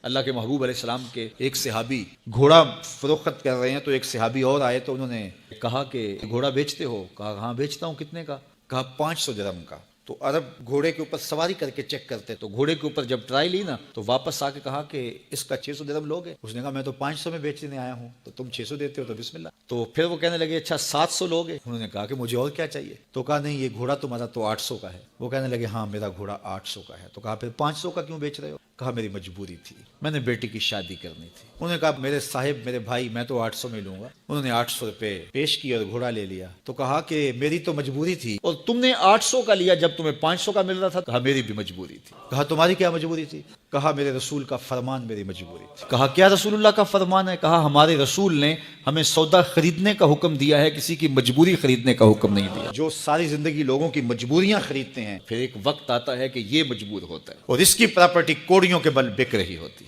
اللہ کے محبوب علیہ السلام کے ایک صحابی گھوڑا فروخت کر رہے ہیں، تو ایک صحابی اور آئے تو انہوں نے کہا کہ گھوڑا بیچتے ہو؟ کہا ہاں بیچتا ہوں۔ کتنے کا؟ کہا 500 درہم کا۔ تو عرب گھوڑے کے اوپر سواری کر کے چیک کرتے، تو گھوڑے کے اوپر جب ٹرائی لی نا تو واپس آ کے کہا کہ اس کا 600 درہم لوگے؟ اس نے کہا میں تو 500 میں بیچنے آیا ہوں، تو تم 600 دیتے ہو تو بسم اللہ۔ تو پھر وہ کہنے لگے اچھا 700 لوگے؟ انہوں نے کہا کہ مجھے اور کیا چاہیے؟ تو کہا نہیں یہ گھوڑا تمہارا تو 800 کا ہے۔ وہ کہنے لگے ہاں میرا گھوڑا 800 کا ہے۔ تو کہا پھر 500 کا کیوں بیچ رہے ہو؟ کہا میری مجبوری تھی، میں نے بیٹی کی شادی کرنی تھی۔ انہوں نے کہا میرے صاحب میرے بھائی میں تو 800 میں لوں گا۔ انہوں نے 800 روپے پیش کیے اور گھوڑا لے لیا۔ تو کہا کہ میری تو مجبوری تھی اور تم نے 800 کا لیا جب تمہیں 500 کا مل رہا تھا۔ کہا میری بھی مجبوری تھی۔ کہا تمہاری کیا مجبوری تھی؟ کہا میرے رسول کا فرمان میری مجبوری تھی۔ کہا کیا رسول اللہ کا فرمان ہے؟ کہا ہمارے رسول نے ہمیں سودا خریدنے کا حکم دیا ہے، کسی کی مجبوری خریدنے کا حکم نہیں دیا۔ جو ساری زندگی لوگوں کی مجبوریاں خریدتے ہیں، پھر ایک وقت آتا ہے کہ یہ مجبور ہوتا ہے اور اس کی پراپرٹی کوڑیوں کے بل بک رہی ہوتی ہے۔